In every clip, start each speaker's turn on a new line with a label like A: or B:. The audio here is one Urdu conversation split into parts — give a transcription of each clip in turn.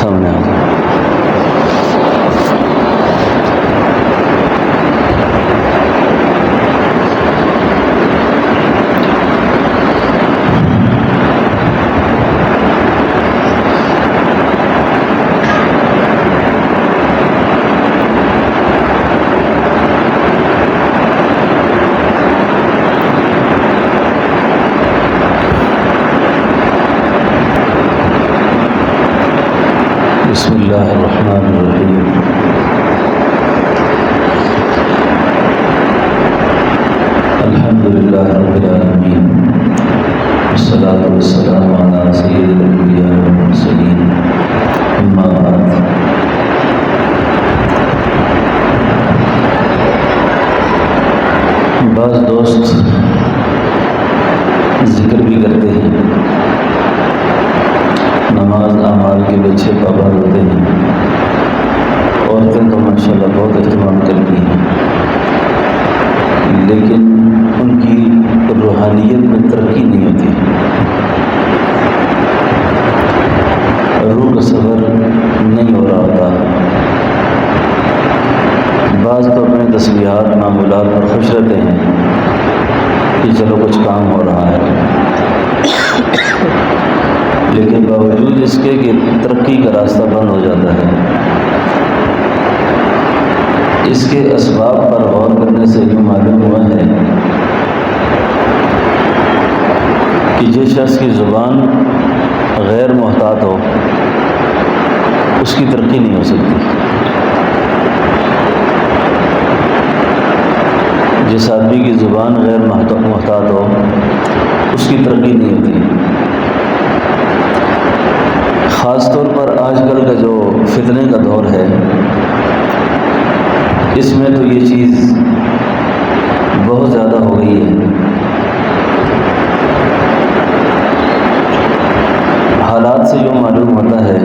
A: سامنے آ جائے۔ بسم اللہ الرحمن الرحیم۔ الحمد للہ رب العالمین، والصلاة والسلام علی سید الانبیاء والمرسلین، اما بعد۔ بعض دوست ذکر بھی کرتے ہیں، نماز اعمال کے بھی اچھے پابند ہوتے ہیں، عورتیں تو ماشاءاللہ بہت اہتمام کرتی ہیں، لیکن ان کی روحانیت میں ترقی نہیں ہوتی، روح کا سفر نہیں ہو رہا ہوتا۔ بعض تو اپنے تسبیحات معمولات پر خوش رہتے ہیں کہ چلو کچھ کام ہو رہا ہے، لیکن باوجود اس کے کہ ترقی کا راستہ بند ہو جاتا ہے۔ اس کے اسباب پر غور کرنے سے یہ معلوم ہوا ہے کہ جس شخص کی زبان غیر محتاط ہو اس کی ترقی نہیں ہو سکتی، جس آدمی کی زبان غیر محتاط ہو اس کی ترقی نہیں ہوتی۔ خاص طور پر آج کل کا جو فتنے کا دور ہے، اس میں تو یہ چیز بہت زیادہ ہو گئی ہے۔ حالات سے جو معلوم ہوتا ہے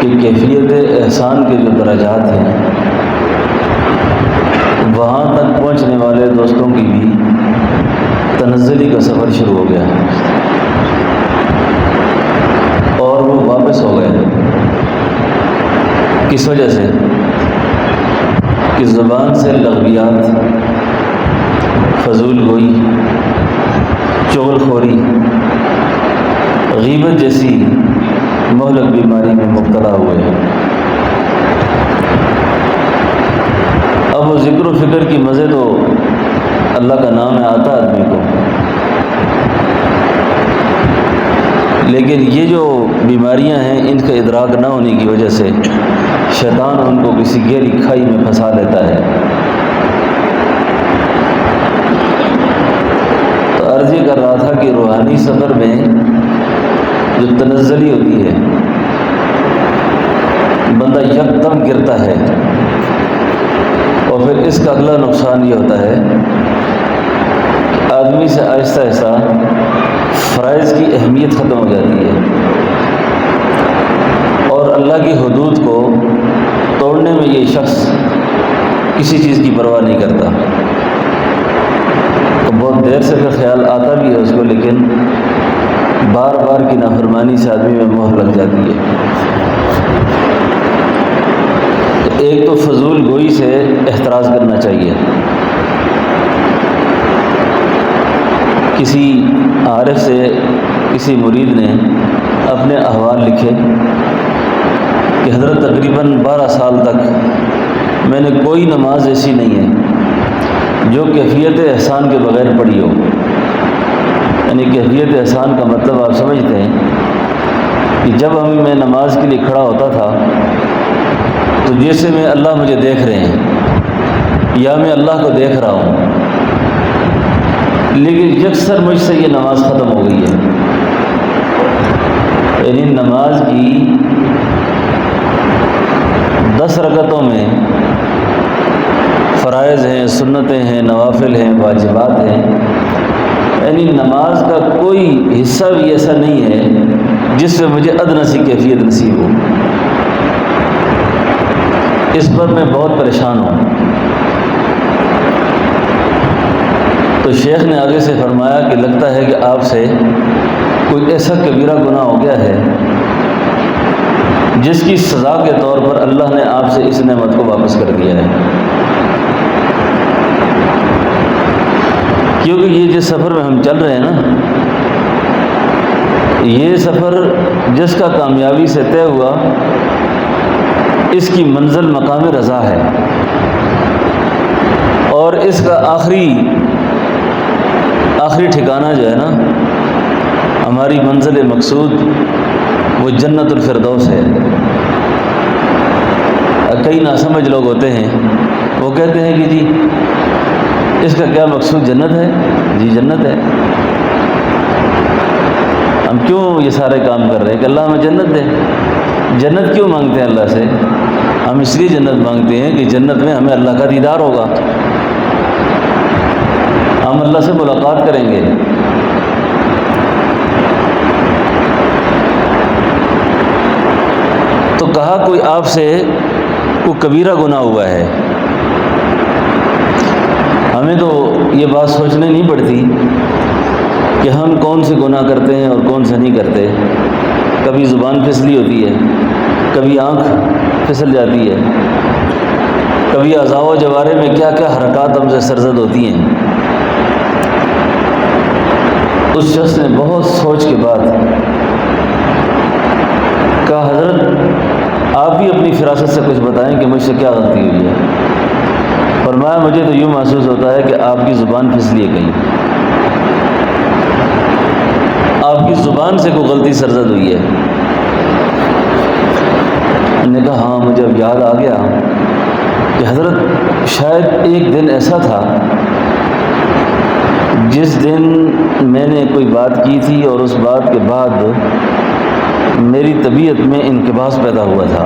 A: کہ کیفیت احسان کے جو درجات ہیں، وہاں تک پہنچنے والے دوستوں کی بھی تنزلی کا سفر شروع ہو گیا اور وہ واپس ہو گئے۔ کس وجہ سے؟ کہ زبان سے لغویات، فضول گوئی، چغل خوری، غیبت جیسی مہلک بیماری میں مبتلا ہوئے ہیں۔ اب وہ ذکر و فکر کی مزے تو اللہ کا نام ہے آتا آدمی کو، لیکن یہ جو بیماریاں ہیں ان کا ادراک نہ ہونے کی وجہ سے شیطان ان کو کسی گہری کھائی میں پھنسا لیتا ہے۔ تو عرض یہ کر رہا تھا کہ روحانی سفر میں جو تنزلی ہوتی ہے، بندہ یکدم گرتا ہے، اور پھر اس کا اگلا نقصان یہ ہوتا ہے کہ آدمی سے آہستہ آہستہ فرائض کی اہمیت ختم ہو جاتی ہے، اور اللہ کی حدود کو توڑنے میں یہ شخص کسی چیز کی پرواہ نہیں کرتا۔ تو بہت دیر سے پھر خیال آتا بھی ہے اس کو، لیکن بار بار کی نافرمانی سے آدمی میں مہر لگ جاتی ہے۔ تو ایک تو فضول گوئی سے احتراز کرنا چاہیے۔ کسی عارف سے کسی مرید نے اپنے احوال لکھے کہ حضرت تقریباً 12 سال تک میں نے کوئی نماز ایسی نہیں ہے جو کیفیت احسان کے بغیر پڑھی ہو۔ یعنی کیفیت احسان کا مطلب آپ سمجھتے ہیں کہ جب میں نماز کے لیے کھڑا ہوتا تھا تو جیسے میں اللہ مجھے دیکھ رہے ہیں یا میں اللہ کو دیکھ رہا ہوں، لیکن یکسر مجھ سے یہ نماز ختم ہو گئی ہے۔ یعنی نماز کی 10 رکعتوں میں فرائض ہیں، سنتیں ہیں، نوافل ہیں، واجبات ہیں، یعنی نماز کا کوئی حصہ بھی ایسا نہیں ہے جس سے مجھے ادنی سی کیفیت نصیب ہو۔ اس پر میں بہت پریشان ہوں۔ تو شیخ نے آگے سے فرمایا کہ لگتا ہے کہ آپ سے کوئی ایسا کبیرہ گناہ ہو گیا ہے جس کی سزا کے طور پر اللہ نے آپ سے اس نعمت کو واپس کر دیا ہے۔ کیونکہ یہ جس سفر میں ہم چل رہے ہیں نا، یہ سفر جس کا کامیابی سے طے ہوا، اس کی منزل مقام رضا ہے، اور اس کا آخری ٹھکانہ جو ہے نا، ہماری منزل مقصود وہ جنت الفردوس ہے۔ کئی ناسمجھ لوگ ہوتے ہیں، وہ کہتے ہیں کہ جی اس کا کیا مقصود جنت ہے؟ جی جنت ہے۔ ہم کیوں یہ سارے کام کر رہے ہیں کہ اللہ ہمیں جنت دے؟ جنت کیوں مانگتے ہیں اللہ سے؟ ہم اس لیے جنت مانگتے ہیں کہ جنت میں ہمیں اللہ کا دیدار ہوگا، ہم اللہ سے ملاقات کریں گے۔ تو کہا کوئی آپ سے کوئی کبیرہ گناہ ہوا ہے؟ ہمیں تو یہ بات سوچنے نہیں پڑتی کہ ہم کون سے گناہ کرتے ہیں اور کون سے نہیں کرتے۔ کبھی زبان پھسلی ہوتی ہے، کبھی آنکھ پھسل جاتی ہے، کبھی اعضاء و جوارح میں کیا کیا حرکات ہم سے سرزد ہوتی ہیں۔ اس شخص نے بہت سوچ کے بعد کہا حضرت آپ بھی اپنی فراست سے کچھ بتائیں کہ مجھ سے کیا غلطی ہوئی ہے۔ فرمایا مجھے تو یوں محسوس ہوتا ہے کہ آپ کی زبان پھسلی ہے، کہیں آپ کی زبان سے کوئی غلطی سرزد ہوئی ہے۔ میں نے کہا ہاں مجھے اب یاد آ گیا کہ حضرت شاید ایک دن ایسا تھا جس دن میں نے کوئی بات کی تھی اور اس بات کے بعد میری طبیعت میں انقباض پیدا ہوا تھا،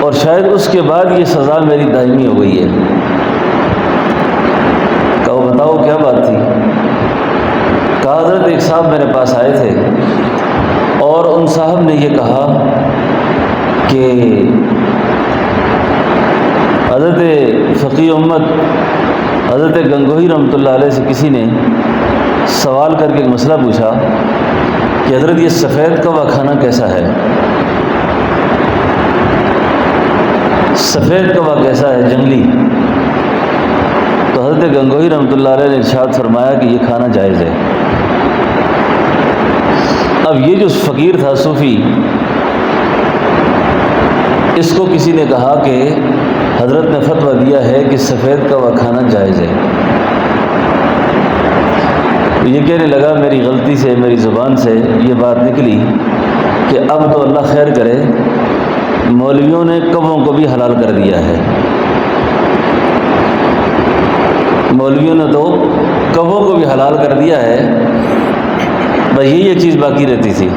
A: اور شاید اس کے بعد یہ سزا میری دائمی ہو گئی ہے۔ کہا بتاؤ کیا بات تھی؟ کہا حضرت ایک صاحب میرے پاس آئے تھے اور ان صاحب نے یہ کہا کہ حضرت فقیہ امت حضرت گنگوہی رحمۃ اللہ علیہ سے کسی نے سوال کر کے ایک مسئلہ پوچھا کہ حضرت یہ سفید کوا کھانا کیسا ہے؟ سفید کوا کیسا ہے جنگلی؟ تو حضرت گنگوہی رحمۃ اللہ علیہ نے ارشاد فرمایا کہ یہ کھانا جائز ہے۔ اب یہ جو فقیر تھا صوفی، اس کو کسی نے کہا کہ حضرت نے فتویٰ دیا ہے کہ سفید کوا کھانا جائز ہے۔ یہ کہنے لگا میری غلطی سے، میری زبان سے یہ بات نکلی کہ اب تو اللہ خیر کرے، مولویوں نے کبوں کو بھی حلال کر دیا ہے۔ مولویوں نے تو کبوں کو بھی حلال کر دیا ہے، بس یہی ایک چیز باقی رہتی تھی۔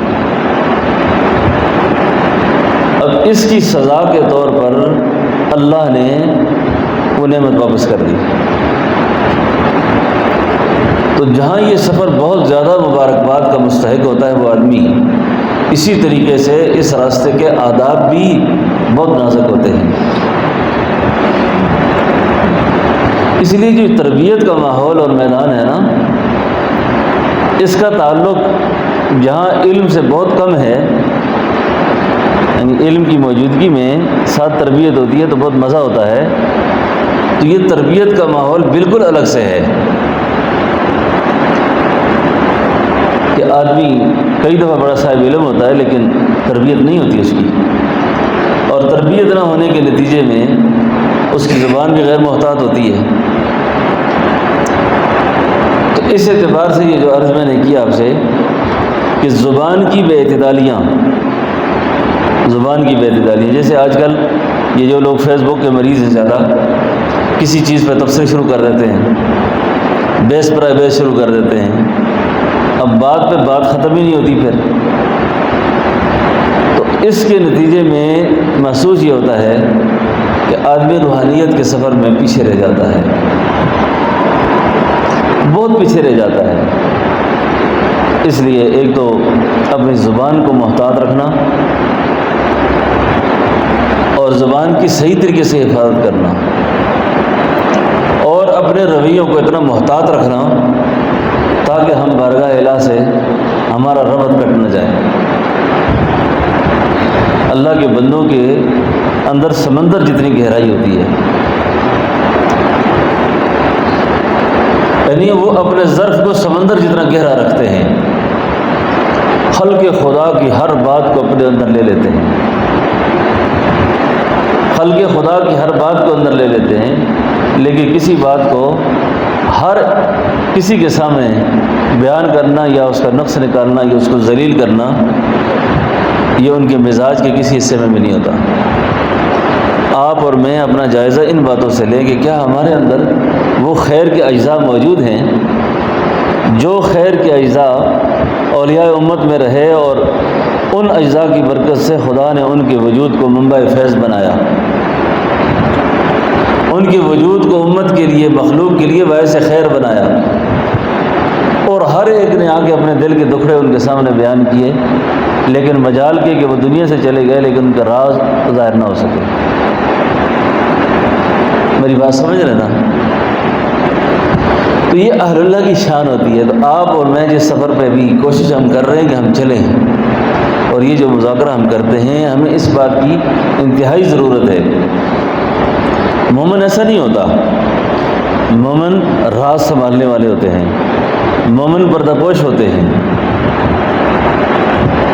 A: اب اس کی سزا کے طور پر اللہ نے وہ نعمت واپس کر دی۔ تو جہاں یہ سفر بہت زیادہ مبارکباد کا مستحق ہوتا ہے وہ آدمی، اسی طریقے سے اس راستے کے آداب بھی بہت نازک ہوتے ہیں۔ اس لیے جو تربیت کا ماحول اور میدان ہے نا، اس کا تعلق جہاں علم سے بہت کم ہے، یعنی علم کی موجودگی میں ساتھ تربیت ہوتی ہے تو بہت مزہ ہوتا ہے، تو یہ تربیت کا ماحول بالکل الگ سے ہے کہ آدمی کئی دفعہ بڑا صاحب علم ہوتا ہے لیکن تربیت نہیں ہوتی اس کی، اور تربیت نہ ہونے کے نتیجے میں اس کی زبان بھی غیر محتاط ہوتی ہے۔ تو اس اعتبار سے یہ جو عرض میں نے کیا آپ سے کہ زبان کی بے اعتدالیاں، جیسے آج کل یہ جو لوگ فیس بک کے مریض ہیں زیادہ، کسی چیز پہ تبصرے شروع کر دیتے ہیں، بحث پر بحث شروع کر دیتے ہیں، اب بات پہ بات ختم ہی نہیں ہوتی پھر۔ تو اس کے نتیجے میں محسوس یہ ہوتا ہے کہ آدمی روحانیت کے سفر میں پیچھے رہ جاتا ہے، بہت پیچھے رہ جاتا ہے۔ اس لیے ایک تو اپنی زبان کو محتاط رکھنا اور زبان کی صحیح طریقے سے حفاظت کرنا، اور اپنے رویوں کو اتنا محتاط رکھنا تاکہ ہم بارگاہ الہ سے ہمارا ربط کٹ نہ جائے۔ اللہ کے بندوں کے اندر سمندر جتنی گہرائی ہوتی ہے، یعنی وہ اپنے ظرف کو سمندر جتنا گہرا رکھتے ہیں، خلق خدا کی ہر بات کو اپنے اندر لے لیتے ہیں، خلق خدا کی ہر بات کو اندر لے لیتے ہیں، لیکن کسی بات کو ہر کسی کے سامنے بیان کرنا یا اس کا نقص نکالنا یا اس کو ذلیل کرنا، یہ ان کے مزاج کے کسی حصے میں بھی نہیں ہوتا۔ آپ اور میں اپنا جائزہ ان باتوں سے لیں کہ کیا ہمارے اندر وہ خیر کے اجزاء موجود ہیں جو خیر کے اجزاء اولیاء امت میں رہے، اور ان اجزاء کی برکت سے خدا نے ان کے وجود کو منبع فیض بنایا، ان کے وجود کو امت کے لیے، مخلوق کے لیے باعث خیر بنایا، اور ہر ایک نے آ کے اپنے دل کے دکھڑے ان کے سامنے بیان کیے، لیکن مجال کے کہ وہ دنیا سے چلے گئے لیکن ان کا راز ظاہر نہ ہو سکے۔ میری بات سمجھ رہے نا؟ تو یہ اہل اللہ کی شان ہوتی ہے۔ تو آپ اور میں جس سفر پہ بھی کوشش ہم کر رہے ہیں کہ ہم چلیں، اور یہ جو مذاکرہ ہم کرتے ہیں، ہمیں اس بات کی انتہائی ضرورت ہے۔ مومن ایسا نہیں ہوتا، مومن راز سنبھالنے والے ہوتے ہیں، مومن پردہ پوش ہوتے ہیں،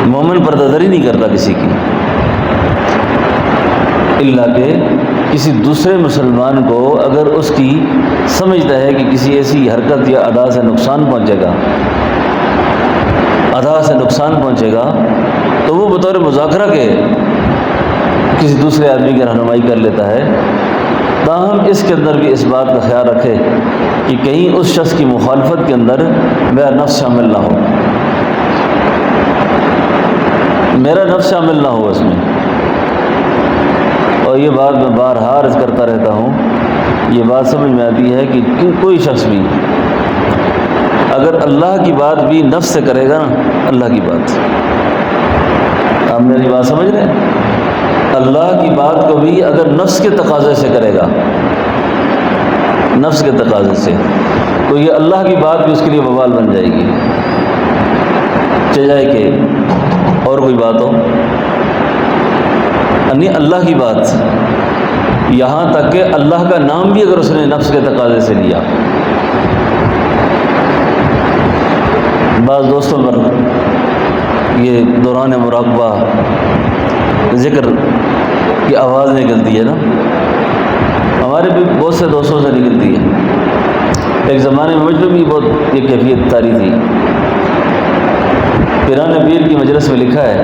A: مومن پردہ داری نہیں کرتا کسی کی، اللہ کہ کسی دوسرے مسلمان کو اگر اس کی سمجھتا ہے کہ کسی ایسی حرکت یا ادا سے نقصان پہنچے گا تو وہ بطور مذاکرہ کے کسی دوسرے آدمی کی رہنمائی کر لیتا ہے، تاہم اس کے اندر بھی اس بات کا خیال رکھے کہ کہیں اس شخص کی مخالفت کے اندر میرا نفس شامل نہ ہو اس میں۔ اور یہ بات میں بارہا عرض کرتا رہتا ہوں، یہ بات سمجھ میں آتی ہے کہ کوئی شخص بھی اگر اللہ کی بات بھی نفس سے کرے گا نا، اللہ کی بات، آپ میری بات سمجھ رہے ہیں؟ اللہ کی بات کو بھی اگر نفس کے تقاضے سے کرے گا، نفس کے تقاضے سے، تو یہ اللہ کی بات بھی اس کے لیے وبال بن جائے گی، چاہے کہ اور کوئی بات ہو، یعنی اللہ کی بات، یہاں تک کہ اللہ کا نام بھی اگر اس نے نفس کے تقاضے سے لیا۔ بعض دوستوں پر یہ دوران مراقبہ ذکر کی آواز نکلتی ہے نا، ہمارے بھی بہت سے دوستوں سے نکلتی ہے۔ ایک زمانے میں مجھ پہ بھی بہت یہ کیفیت طاری تھی۔ پیران پیر کی مجلس میں لکھا ہے،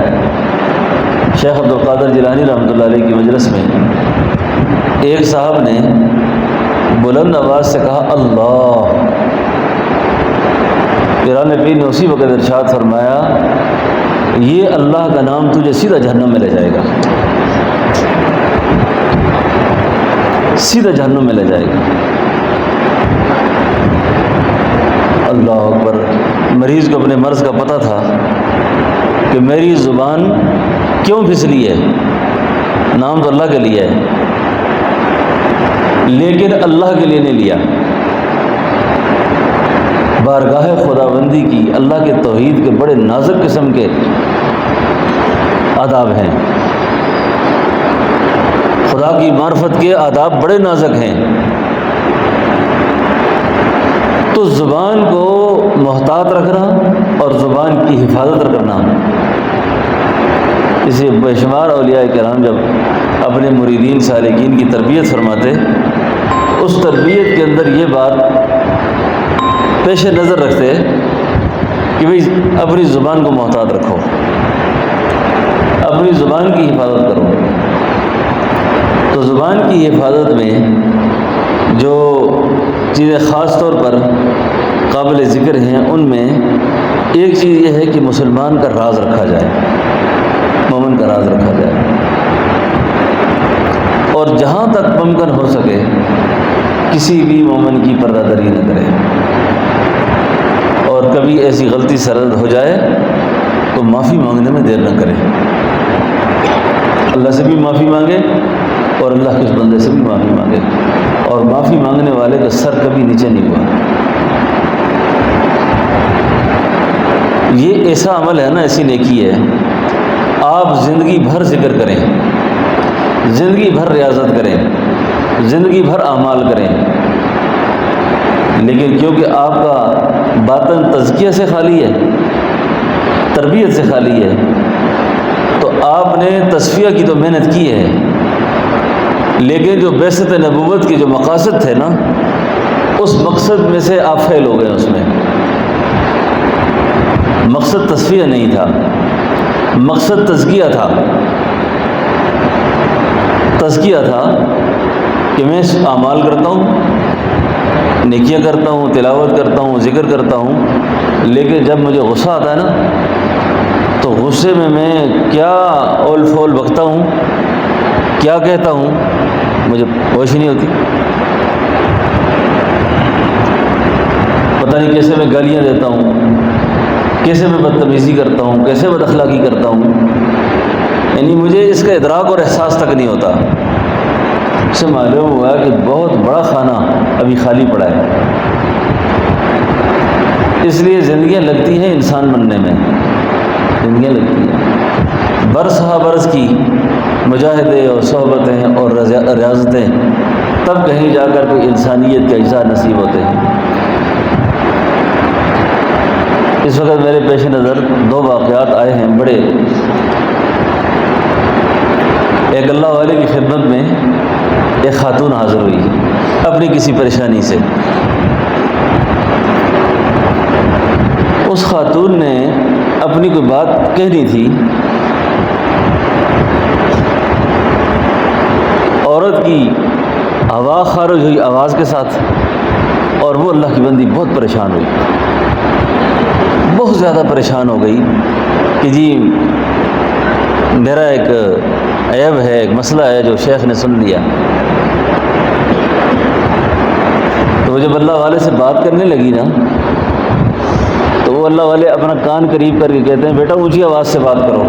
A: شیخ عبدالقادر جیلانی رحمۃ اللہ علیہ کی مجلس میں ایک صاحب نے بلند آواز سے کہا اللہ، پیران پیر نے اسی وقت ارشاد فرمایا، یہ اللہ کا نام تجھے سیدھا جہنم میں لے جائے گا، سیدھا جہنم میں لے جائے گا۔ اللہ اکبر۔ مریض کو اپنے مرض کا پتہ تھا کہ میری زبان کیوں پھسلی ہے، نام تو اللہ کے لیے ہے لیکن اللہ کے لیے نہیں لیا۔ بارگاہ خداوندی کی، اللہ کے توحید کے بڑے نازک قسم کے آداب ہیں، خدا کی معرفت کے آداب بڑے نازک ہیں، تو زبان کو محتاط رکھنا اور زبان کی حفاظت کرنا، اسے بے شمار اولیاء کرام جب اپنے مریدین سالکین کی تربیت فرماتے، اس تربیت کے اندر یہ بات پیش نظر رکھتے کہ بھئی اپنی زبان کو محتاط رکھو، اپنی زبان کی حفاظت کرو۔ تو زبان کی حفاظت میں جو چیزیں خاص طور پر قابل ذکر ہیں، ان میں ایک چیز یہ ہے کہ مسلمان کا راز رکھا جائے، مومن کا راز رکھا جائے، اور جہاں تک ممکن ہو سکے کسی بھی مومن کی پردہ داری نہ کرے، اور کبھی ایسی غلطی سرزد ہو جائے تو معافی مانگنے میں دیر نہ کرے، اللہ سے بھی معافی مانگے اور اللہ کے اس بندے سے بھی معافی مانگے، اور معافی مانگنے والے کا سر کبھی نیچے نہیں ہوا۔ یہ ایسا عمل ہے نا، ایسی نیکی ہے، آپ آپ زندگی بھر ذکر کریں، زندگی بھر ریاضت کریں، زندگی بھر اعمال کریں، لیکن کیونکہ آپ کا باطن تزکیہ سے خالی ہے، تربیت سے خالی ہے، تو آپ نے تصفیہ کی تو محنت کی ہے، لیکن جو بعثت نبوت کے جو مقاصد تھے نا، اس مقصد میں سے آپ فیل ہو گئے۔ اس میں مقصد تصفیہ نہیں تھا، مقصد تزکیہ تھا۔ تزکیہ تھا کہ میں اعمال کرتا ہوں، نیکیاں کرتا ہوں، تلاوت کرتا ہوں، ذکر کرتا ہوں، لیکن جب مجھے غصہ آتا ہے نا، تو غصے میں کیا اول فول بکتا ہوں، کیا کہتا ہوں، مجھے ہوش ہی نہیں ہوتی۔ پتہ نہیں کیسے میں گالیاں دیتا ہوں، کیسے میں بدتمیزی کرتا ہوں، کیسے بد اخلاقی کرتا ہوں، یعنی مجھے اس کا ادراک اور احساس تک نہیں ہوتا۔ اس سے معلوم ہوا کہ بہت بڑا خانہ ابھی خالی پڑا ہے۔ اس لیے زندگیاں لگتی ہیں انسان بننے میں، زندگیاں لگتی ہیں، برس ہا برس کی مجاہدے اور صحبتیں اور ریاضتیں، تب کہیں جا کر کوئی انسانیت کے اجزاء نصیب ہوتے ہیں۔ اس وقت میرے پیش نظر دو واقعات آئے ہیں بڑے۔ ایک اللہ والے کی خدمت میں ایک خاتون حاضر ہوئی اپنی کسی پریشانی سے۔ اس خاتون نے اپنی کوئی بات کہنی تھی، عورت کی آواز خارج ہوئی آواز کے ساتھ، اور وہ اللہ کی بندی بہت پریشان ہوئی، بہت زیادہ پریشان ہو گئی کہ جی میرا ایک عیب ہے، ایک مسئلہ ہے جو شیخ نے سن لیا۔ تو وہ جب اللہ والے سے بات کرنے لگی نا، تو وہ اللہ والے اپنا کان قریب کر کے کہتے ہیں، بیٹا اونچی آواز سے بات کرو،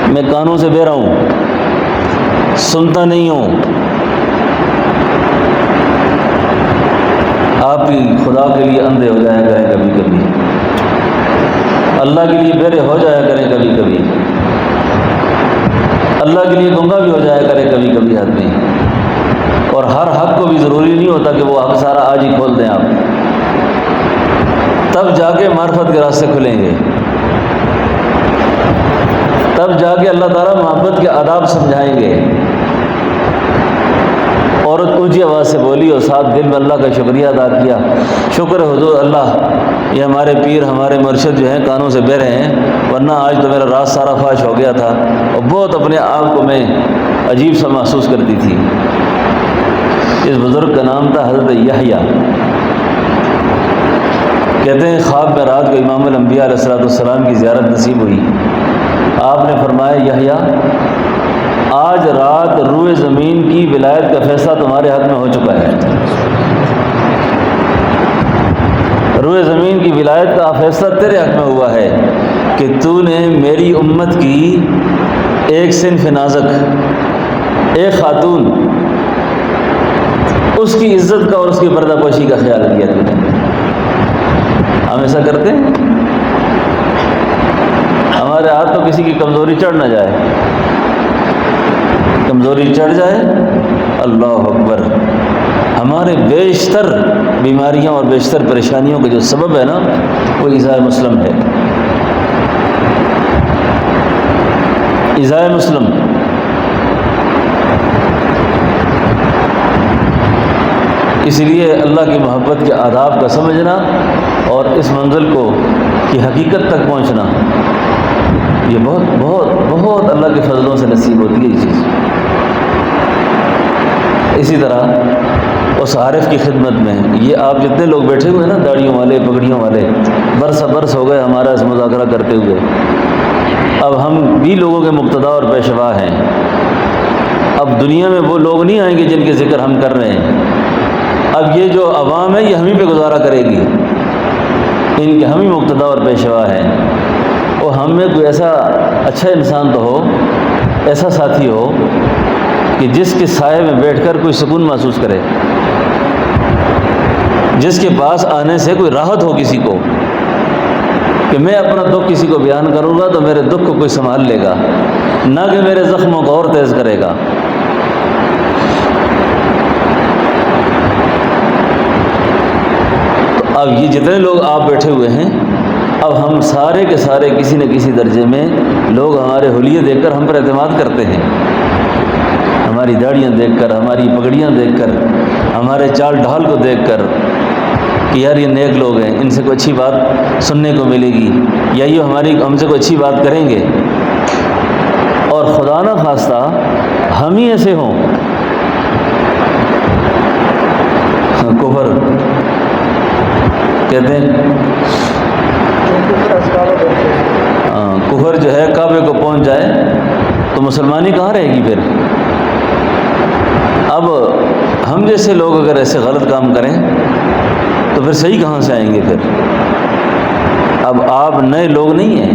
A: میں کانوں سے بہرا ہوں، سنتا نہیں ہوں۔ آپ بھی خدا کے لیے اندھے ہو جایا کریں کبھی کبھی، اللہ کے لیے بہرے ہو جایا کریں کبھی کبھی، اللہ کے لیے گنگا بھی ہو جایا کرے کبھی کبھی آدمی، اور ہر حق کو بھی ضروری نہیں ہوتا کہ وہ حق سارا آج ہی کھول دیں آپ، تب جا کے معرفت کے راستے کھلیں گے، تب جا کے اللہ تعالیٰ محبت کے آداب سمجھائیں گے۔ عورت اونچی آواز سے بولی اور ساتھ دل میں اللہ کا شکریہ ادا کیا، شکر ہے حضور اللہ، یہ ہمارے پیر ہمارے مرشد جو ہیں کانوں سے بہرے ہیں، ورنہ آج تو میرا راز سارا فاش ہو گیا تھا، اور بہت اپنے آپ کو میں عجیب سا محسوس کرتی تھی۔ اس بزرگ کا نام تھا حضرت یحییٰ۔ کہتے ہیں خواب میں رات کو امام الانبیاء علیہ السلام کی زیارت نصیب ہوئی۔ آپ نے فرمایا، یحییٰ آج رات روئے زمین کی ولایت کا فیصلہ تمہارے حق میں ہو چکا ہے۔ روئے زمین کی ولایت کا فیصلہ تیرے حق میں ہوا ہے کہ تو نے میری امت کی ایک صنف نازک، ایک خاتون، اس کی عزت کا اور اس کی پردہ پوشی کا خیال کیا تو نے۔ ہم ایسا کرتے ہیں؟ ہمارے ہاتھ تو کسی کی کمزوری چڑھ نہ جائے، کمزوری چڑھ جائے، اللہ اکبر، ہمارے بیشتر بیماریاں اور بیشتر پریشانیوں کا جو سبب ہے نا، وہ ایذاء مسلم ہے، ایذاء مسلم۔ اس لیے اللہ کی محبت کے آداب کا سمجھنا اور اس منزل کو کی حقیقت تک پہنچنا، یہ بہت بہت بہت اللہ کے فضلوں سے نصیب ہوتی ہے یہ چیز۔ اسی طرح اس عارف کی خدمت میں یہ آپ جتنے لوگ بیٹھے ہوئے ہیں نا، داڑھیوں والے پگڑیوں والے، برس ہو گئے ہمارا اس مذاکرہ کرتے ہوئے، اب ہم بھی لوگوں کے مقتدا اور پیشوا ہیں۔ اب دنیا میں وہ لوگ نہیں آئیں گے جن کے ذکر ہم کر رہے ہیں، اب یہ جو عوام ہے یہ ہم ہی پہ گزارا کرے گی، ان کے ہم ہی مقتدا اور پیشوا ہیں۔ اور ہم میں کوئی ایسا اچھا انسان تو ہو، ایسا ساتھی ہو کہ جس کے سائے میں بیٹھ کر کوئی سکون محسوس کرے، جس کے پاس آنے سے کوئی راحت ہو کسی کو، کہ میں اپنا دکھ کسی کو بیان کروں گا تو میرے دکھ کو کوئی سنبھال لے گا، نہ کہ میرے زخموں کو اور تیز کرے گا۔ تو اب یہ جتنے لوگ آپ بیٹھے ہوئے ہیں، اب ہم سارے کے سارے کسی نہ کسی درجے میں لوگ ہمارے حلیے دیکھ کر ہم پر اعتماد کرتے ہیں، ہماری داڑیاں دیکھ کر، ہماری پگڑیاں دیکھ کر، ہمارے چال ڈھال کو دیکھ کر کہ یار یہ نیک لوگ ہیں، ان سے کوئی اچھی بات سننے کو ملے گی، یا یہ ہم سے کوئی اچھی بات کریں گے، اور خدا نہ خواستہ ہم ہی ایسے ہوں۔ کفر کہتے ہیں، کفر جو ہے کعبے کو پہنچ جائے تو مسلمانی کہاں رہے گی پھر؟ اب ہم جیسے لوگ اگر ایسے غلط کام کریں تو پھر صحیح کہاں سے آئیں گے پھر؟ اب آپ نئے لوگ نہیں ہیں،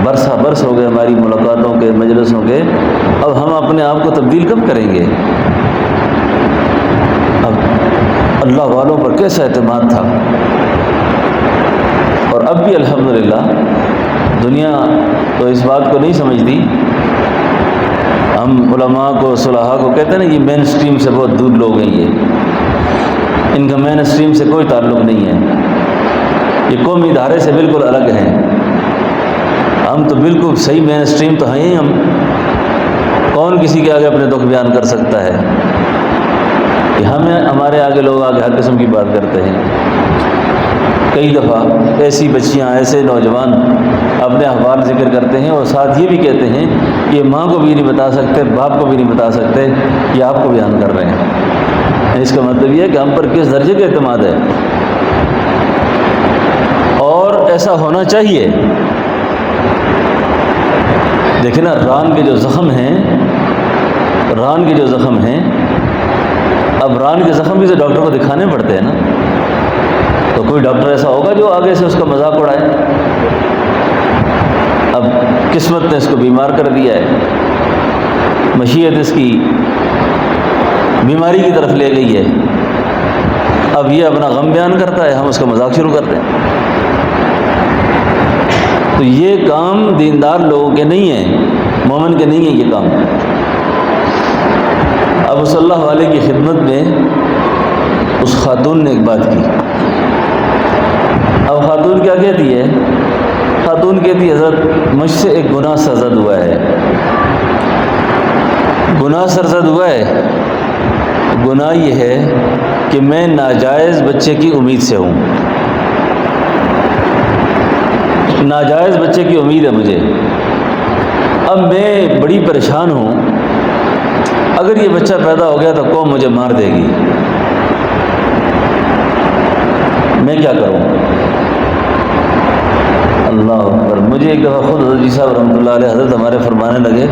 A: برسہ برس ہو گئے ہماری ملاقاتوں کے، مجلسوں کے، اب ہم اپنے آپ کو تبدیل کب کریں گے؟ اب اللہ والوں پر کیسا اعتماد تھا، اور اب بھی الحمدللہ دنیا تو اس بات کو نہیں سمجھتی۔ ہم علماء کو، صلحاء کو کہتے ہیں نا، یہ مین اسٹریم سے بہت دور لوگ ہیں، ان کا مین اسٹریم سے کوئی تعلق نہیں ہے، یہ قومی ادارے سے بالکل الگ ہیں، ہم تو بالکل صحیح مین اسٹریم تو ہیں ہی ہم۔ کون کسی کے آگے اپنے دکھ بیان کر سکتا ہے کہ ہمارے آگے لوگ آگے ہر قسم کی بات کرتے ہیں۔ کئی دفعہ ایسی بچیاں، ایسے نوجوان اپنے احوال ذکر کرتے ہیں اور ساتھ یہ بھی کہتے ہیں یہ ماں کو بھی نہیں بتا سکتے، باپ کو بھی نہیں بتا سکتے، یہ آپ کو بیان کر رہے ہیں۔ اس کا مطلب یہ ہے کہ ہم پر کس درجے کا اعتماد ہے، اور ایسا ہونا چاہیے۔ دیکھیں نا، ران کے جو زخم ہیں، اب ران کے زخم بھی تو ڈاکٹر کو دکھانے پڑتے ہیں نا، تو کوئی ڈاکٹر ایسا ہوگا جو آگے سے اس کا مذاق اڑائے؟ اب قسمت نے اس کو بیمار کر دیا ہے، مشیت اس کی بیماری کی طرف لے گئی ہے، اب یہ اپنا غم بیان کرتا ہے، ہم اس کا مذاق شروع کرتے ہیں۔ تو یہ کام دیندار لوگوں کے نہیں ہیں، مومن کے نہیں ہیں یہ کام۔ اب صلی اللہ علیہ کی خدمت میں اس خاتون نے ایک بات کی۔ اب خاتون کیا کہتی ہے؟ خاتون کہتی ہے حضرت مجھ سے ایک گناہ سرزد ہوا ہے۔ گناہ سرزد ہوا ہے، گناہ یہ ہے کہ میں ناجائز بچے کی امید سے ہوں، ناجائز بچے کی امید ہے مجھے۔ اب میں بڑی پریشان ہوں، اگر یہ بچہ پیدا ہو گیا تو قوم مجھے مار دے گی، میں کیا کروں؟ اللہ اکبر۔ مجھے ایک دفعہ خود حضرت جی صاحب رحمۃ اللہ علیہ حضرت ہمارے فرمانے لگے،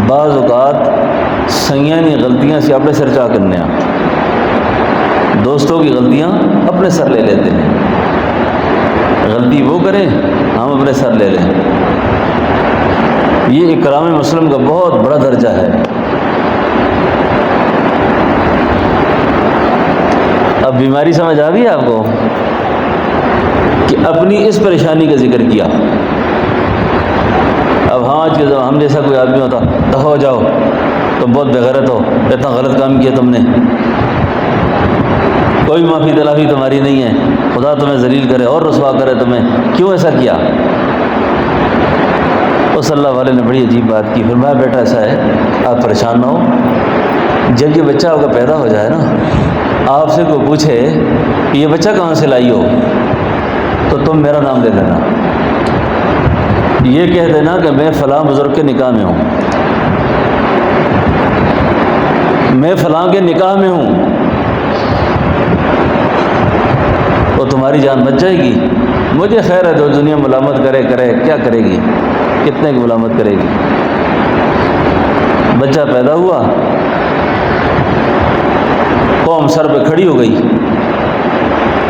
A: بعض اوقات سنگیانی غلطیاں سے اپنے سر چاہ کرنے، دوستوں کی غلطیاں اپنے سر لے لیتے ہیں، غلطی وہ کریں ہم اپنے سر لے لیں۔ یہ اکرام مسلم کا بہت بڑا درجہ ہے۔ اب بیماری سمجھ آ گئی آپ کو کہ اپنی اس پریشانی کا ذکر کیا۔ اب ہاں آج کے زمان ہم جیسا کوئی آدمی ہوتا، دفع ہو جاؤ، تم بہت بےغیرت ہو، اتنا غلط کام کیا تم نے، کوئی معافی تلافی تمہاری نہیں ہے، خدا تمہیں ذلیل کرے اور رسوا کرے تمہیں، کیوں ایسا کیا؟ تو صلی اللہ علیہ نے بڑی عجیب بات کی، فرمایا بیٹا ایسا ہے، آپ پریشان نہ ہو، جب یہ بچہ آپ کا پیدا ہو جائے نا، آپ سے کوئی پوچھے کہ یہ بچہ کہاں سے لائی ہو، تو تم میرا نام لے دینا، یہ کہہ دینا کہ میں فلاں بزرگ کے نکاح میں ہوں، میں فلاں کے نکاح میں ہوں، تو تمہاری جان بچ جائے گی۔ مجھے خیر ہے، جو دنیا ملامت کرے کیا کرے گی، کتنے کی ملامت کرے گی۔ بچہ پیدا ہوا، قوم سر پہ کھڑی ہو گئی،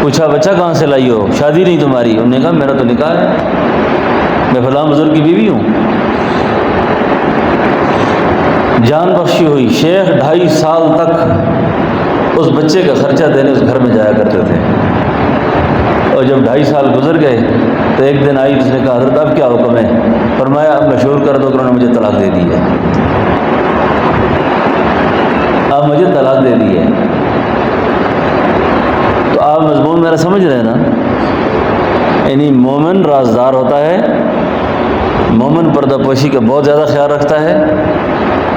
A: پوچھا بچہ کہاں سے لائی ہو، شادی نہیں تمہاری؟ انہوں نے کہا میرا تو نکاح ہے، میں فلاں بزرگ کی بیوی ہوں۔ جان بخشی ہوئی، شیخ 2.5 سال تک اس بچے کا خرچہ دینے اس گھر میں جایا کرتے تھے، اور جب 2.5 سال گزر گئے تو ایک دن آئی، اس نے کہا حضرت اب کیا حکم ہے؟ فرمایا اب مشہور کر دو کہ انہوں نے مجھے طلاق دے دی ہے، اب مجھے طلاق دے دی ہے۔ تو آپ مضمون میرا سمجھ رہے ہیں نا؟ یعنی مومن رازدار ہوتا ہے، مومن پردہ پوشی کا بہت زیادہ خیال رکھتا ہے،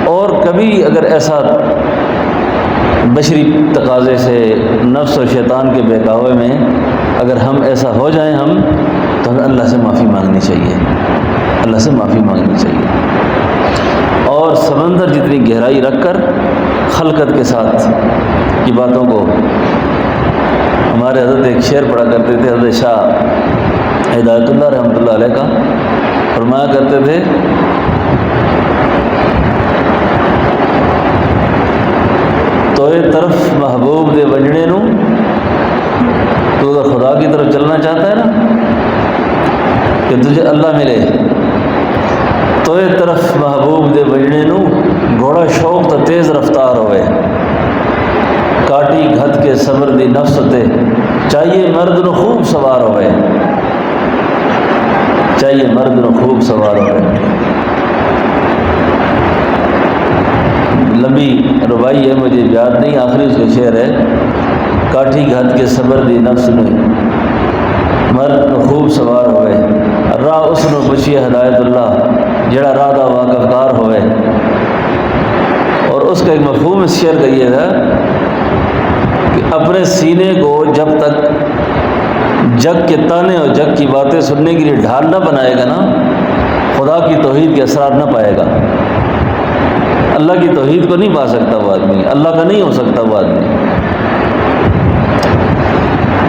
A: اور کبھی اگر ایسا بشری تقاضے سے نفس اور شیطان کے بہکاوے میں اگر ہم ایسا ہو جائیں تو ہمیں اللہ سے معافی مانگنی چاہیے، اللہ سے معافی مانگنی چاہیے، اور سمندر جتنی گہرائی رکھ کر خلقت کے ساتھ کی باتوں کو، ہمارے حضرت ایک شعر پڑھا کرتے تھے، حضرت شاہ ہدایت اللہ رحمۃ اللہ علیہ کا، فرمایا کرتے تھے توئے طرف محبوب دے وجڑے نو، تو اگر خدا کی طرف چلنا چاہتا ہے نا کہ تجھے اللہ ملے، توئے طرف محبوب دے وجڑے نو، گھوڑا شوق تو تیز رفتار ہوئے، کاٹی گھت کے صبر دی نفس تے، چاہیے مرد نو خوب سوار ہوئے، چاہیے مرد نو خوب سوار ہوئے۔ لمبی ربائی ہے، مجھے یاد نہیں، آخری اس کا شعر ہے، کاٹھی گھت کے صبر دی نفس نے، مرد نو خوب سوار ہوئے، راہ اس نو پوچھیے ہدایت اللہ جڑا راہ دا واقف کار ہوئے۔ اور اس کا ایک مفہوم اس شعر کا یہ تھا کہ اپنے سینے کو جب تک جگ کے تانے اور جگ کی باتیں سننے کے لیے ڈھال نہ بنائے گا نا، خدا کی توحید کے اثرات نہ پائے گا، اللہ کی توحید کو نہیں پا سکتا وہ آدمی، اللہ کا نہیں ہو سکتا وہ آدمی۔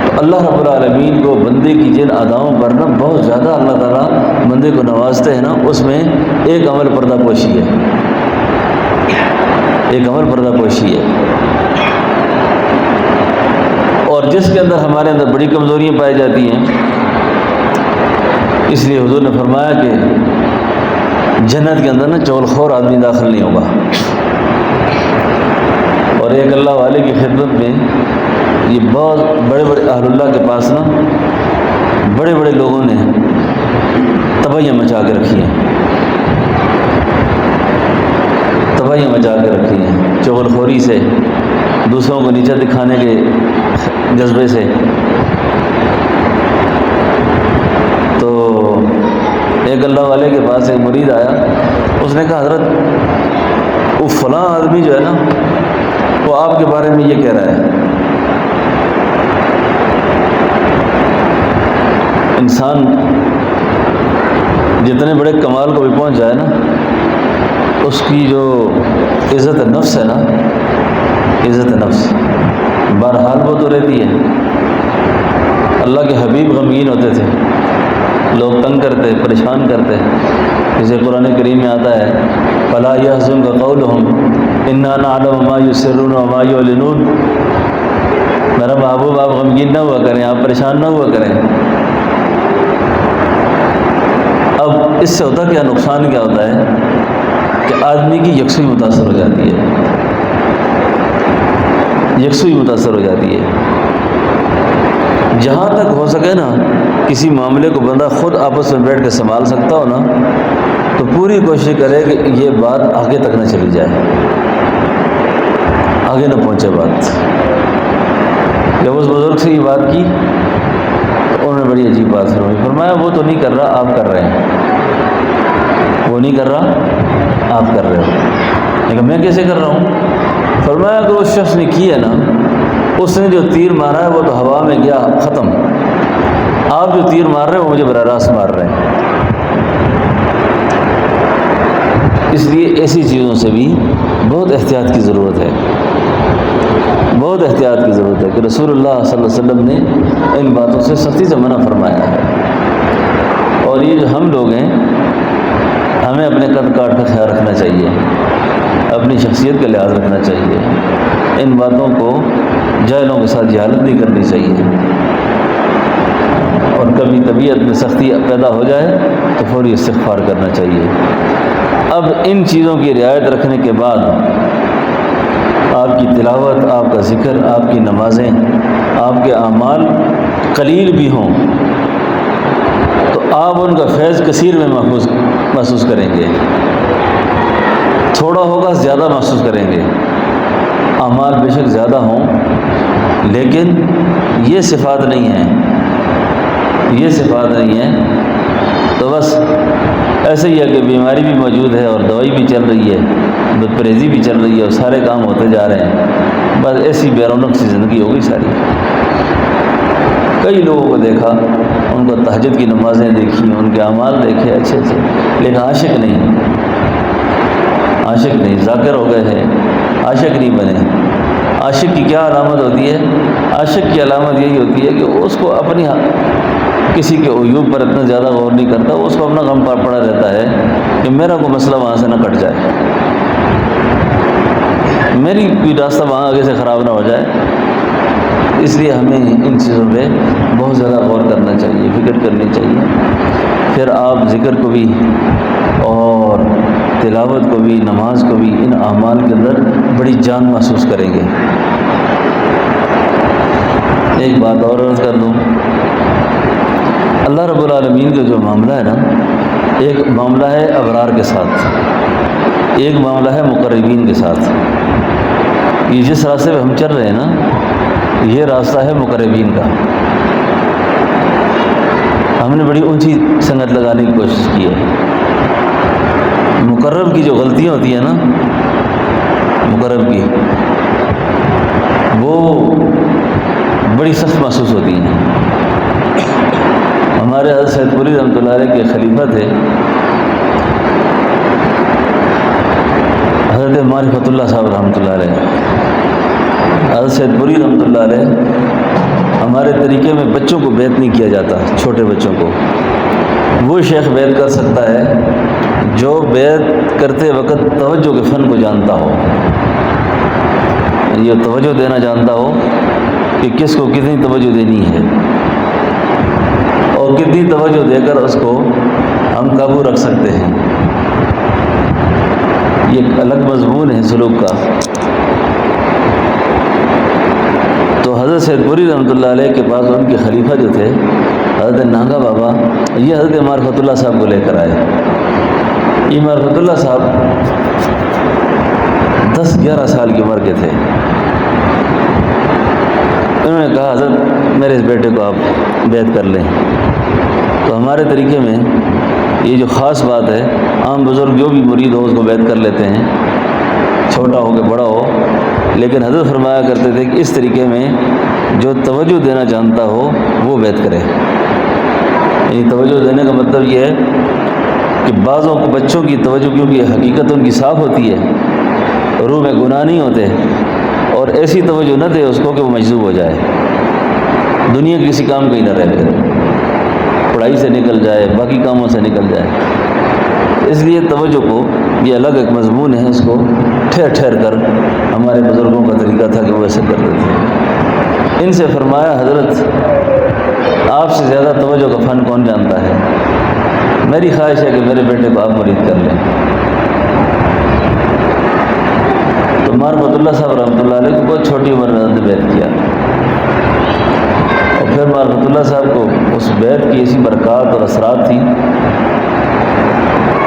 A: تو اللہ رب العالمین کو بندے کی جن اداؤں پر نا بہت زیادہ اللہ تعالیٰ بندے کو نوازتے ہیں نا، اس میں ایک عمل پردہ پوشی ہے، ایک عمل پردہ پوشی ہے، اور جس کے اندر ہمارے اندر بڑی کمزوریاں پائی جاتی ہیں۔ اس لیے حضور نے فرمایا کہ جنت کے اندر نا چغل خور آدمی داخل نہیں ہوگا۔ اور ایک اللہ والے کی خدمت میں یہ بہت بڑے بڑے اہل اللہ کے پاس نا بڑے بڑے لوگوں نے تباہیاں مچا کے رکھی ہیں، تباہیاں مچا کے رکھی ہیں، چغل خوری سے، دوسروں کو نیچا دکھانے کے جذبے سے۔ تو ایک اللہ والے کے پاس ایک مرید آیا، اس نے کہا حضرت وہ فلاں آدمی جو ہے نا وہ آپ کے بارے میں یہ کہہ رہا ہے۔ انسان جتنے بڑے کمال کو بھی پہنچ جائے نا، اس کی جو عزت نفس ہے نا، عزت نفس بہرحال وہ تو رہتی ہے۔ اللہ کے حبیب غمگین ہوتے تھے، لوگ تنگ کرتے، پریشان کرتے، جسے قرآن کریم میں آتا ہے فَلَا يَحْزُنْكَ قَوْلُهُمْ إِنَّا نَعْلَمُ مَا يُسِرُّونَ وَمَا يُعْلِنُونَ۔ میرا محبوب آپ غمگین نہ ہوا کریں، آپ پریشان نہ ہوا کریں۔ اب اس سے ہوتا کیا نقصان کیا ہوتا ہے کہ آدمی کی یکسوئی متاثر ہو جاتی ہے، یکسوئی متاثر ہو جاتی ہے۔ جہاں تک ہو سکے نا کسی معاملے کو بندہ خود آپس میں بیٹھ کے سنبھال سکتا ہو نا، تو پوری کوشش کرے کہ یہ بات آگے تک نہ چلی جائے، آگے نہ پہنچے بات۔ جب اس بزرگ سے یہ بات کی تو انہوں نے بڑی عجیب بات فرمائی، فرمایا وہ تو نہیں کر رہا، آپ کر رہے ہیں، وہ نہیں کر رہا، آپ کر رہے ہو، لیکن میں کیسے کر رہا ہوں؟ فرمایا اگر اس شخص نے کی ہے نا، اس نے جو تیر مارا ہے وہ تو ہوا میں گیا، ختم، آپ جو تیر مار رہے ہیں وہ مجھے براہ راست مار رہے ہیں۔ اس لیے ایسی چیزوں سے بھی بہت احتیاط کی ضرورت ہے، بہت احتیاط کی ضرورت ہے کہ رسول اللہ صلی اللہ علیہ وسلم نے ان باتوں سے سختی سے منع فرمایا ہے۔ اور یہ جو ہم لوگ ہیں، ہمیں اپنے قد کاٹ کا خیال رکھنا چاہیے، اپنی شخصیت کا لحاظ رکھنا چاہیے، ان باتوں کو جاہلوں کے ساتھ جہالت نہیں کرنی چاہیے، اور کبھی طبیعت میں سختی پیدا ہو جائے تو فوری استغفار کرنا چاہیے۔ اب ان چیزوں کی رعایت رکھنے کے بعد آپ کی تلاوت، آپ کا ذکر، آپ کی نمازیں، آپ کے اعمال قلیل بھی ہوں تو آپ ان کا فیض کثیر میں محسوس کریں گے، تھوڑا ہوگا زیادہ محسوس کریں گے۔ اعمال بے شک زیادہ ہوں لیکن یہ صفات نہیں ہیں، یہ صفات نہیں ہیں، تو بس ایسے ہی ہے کہ بیماری بھی موجود ہے اور دوائی بھی چل رہی ہے، بد پرہیزی بھی چل رہی ہے اور سارے کام ہوتے جا رہے ہیں، بس ایسی بے رونق سی زندگی ہوگی ساری۔ کئی لوگوں کو دیکھا، ان کو تہجد کی نمازیں دیکھی، ان کے اعمال دیکھے اچھے اچھے، لیکن عاشق نہیں، عاشق نہیں، ذاکر ہو گئے ہیں، عاشق نہیں بنے۔ عاشق کی کیا علامت ہوتی ہے؟ عاشق کی علامت یہی ہوتی ہے کہ اس کو اپنی کسی کے عیوب پر اتنا زیادہ غور نہیں کرتا، وہ اس کو اپنا غم پڑا رہتا ہے کہ میرا کوئی مسئلہ وہاں سے نہ کٹ جائے، میری کوئی راستہ وہاں آگے سے خراب نہ ہو جائے۔ اس لیے ہمیں ان چیزوں پہ بہت زیادہ غور کرنا چاہیے، فکر کرنی چاہیے، پھر آپ ذکر کو بھی اور تلاوت کو بھی، نماز کو بھی، ان اعمال کے اندر بڑی جان محسوس کریں گے۔ ایک بات اور عرض کر دوں، اللہ رب العالمین کا جو معاملہ ہے نا، ایک معاملہ ہے ابرار کے ساتھ، ایک معاملہ ہے مقربین کے ساتھ۔ یہ جس راستے پہ ہم چل رہے ہیں نا، یہ راستہ ہے مقربین کا۔ ہم نے بڑی اونچی سنگت لگانے کی کوشش کی ہے۔ مقرب کی جو غلطیاں ہوتی ہیں نا، مقرب کی، وہ بڑی سخت محسوس ہوتی ہیں۔ ہمارے حضرت سید پوری رحمۃ اللہ علیہ کے خلیفہ تھے حضرت معرفت اللہ صاحب رحمۃ اللہ علیہ۔ حضرت سید پوری رحمۃ اللہ علیہ، ہمارے طریقے میں بچوں کو بیعت نہیں کیا جاتا، چھوٹے بچوں کو۔ وہ شیخ بیعت کر سکتا ہے جو بیعت کرتے وقت توجہ کے فن کو جانتا ہو، یہ توجہ دینا جانتا ہو کہ کس کو کتنی توجہ دینی ہے اور کتنی توجہ دے کر اس کو ہم قابو رکھ سکتے ہیں۔ یہ ایک الگ مضمون ہے سلوک کا۔ تو حضرت سید پوری رحمۃ اللہ علیہ کے پاس ان کے خلیفہ جو تھے حضرت نانگا بابا، یہ حضرت معرفت اللہ صاحب کو لے کر آئے۔ یہ معرفت اللہ صاحب 10-11 سال کی عمر کے تھے۔ انہوں نے کہا حضرت میرے اس بیٹے کو آپ بیعت کر لیں۔ تو ہمارے طریقے میں یہ جو خاص بات ہے، عام بزرگ جو بھی مرید ہو اس کو بیعت کر لیتے ہیں، چھوٹا ہو کہ بڑا ہو، لیکن حضرت فرمایا کرتے تھے کہ اس طریقے میں جو توجہ دینا جانتا ہو وہ بیعت کرے۔ یعنی توجہ دینے کا مطلب یہ ہے کہ بعضوں کو بچوں کی توجہ، کیونکہ حقیقت ان کی صاف ہوتی ہے، روح میں گناہ نہیں ہوتے، اور ایسی توجہ نہ دے اس کو کہ وہ مجذوب ہو جائے، دنیا کے کسی کام کا ہی نہ رہ پھر، پڑھائی سے نکل جائے، باقی کاموں سے نکل جائے۔ اس لیے توجہ کو، یہ الگ ایک مضمون ہے، اس کو ٹھہر ٹھہر کر، ہمارے بزرگوں کا طریقہ تھا کہ وہ ایسے کرتے تھے۔ ان سے فرمایا حضرت آپ سے زیادہ توجہ کا فن کون جانتا ہے؟ میری خواہش ہے کہ میرے بیٹے کو آپ مرید کر لیں۔ تو معرفت اللہ صاحب رحمۃ اللہ علیہ کو بہت چھوٹی عمر میں بیعت کیا، اور پھر معرفت اللہ صاحب کو اس بیعت کی ایسی برکات اور اثرات تھیں،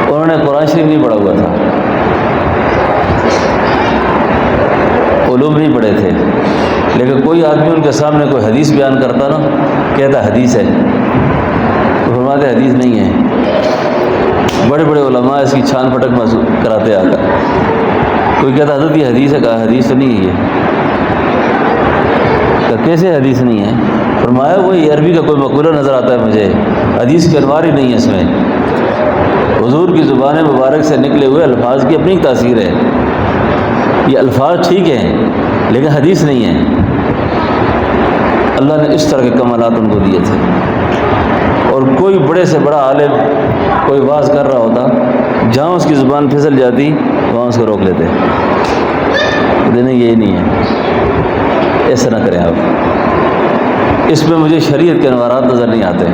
A: انہوں نے قرآن شریف نہیں پڑھا ہوا تھا، علوم نہیں پڑھے تھے، لیکن کوئی آدمی ان کے سامنے کوئی حدیث بیان کرتا نا، کہتا حدیث ہے، تو فرماتے حدیث نہیں ہے۔ بڑے بڑے علماء اس کی چھان پھٹک محسوس کراتے آ کر، کوئی کہتا حضرت یہ حدیث ہے، کہا حدیث تو نہیں ہے یہ، کہ کیسے حدیث نہیں ہے؟ فرمایا وہی عربی کا کوئی مقولہ نظر آتا ہے مجھے، حدیث کے انوار ہی نہیں ہے اس میں، حضور کی زبان مبارک سے نکلے ہوئے الفاظ کی اپنی تاثیر ہے، یہ الفاظ ٹھیک ہیں لیکن حدیث نہیں ہے۔ اللہ نے اس طرح کے کمالات ان کو دیے تھے، اور کوئی بڑے سے بڑا عالم کوئی واعظ کر رہا ہوتا، جہاں اس کی زبان پھسل جاتی وہاں اس کو روک لیتے، نہیں یہ نہیں ہے، ایسا نہ کریں آپ، اس میں مجھے شریعت کے انوارات نظر نہیں آتے۔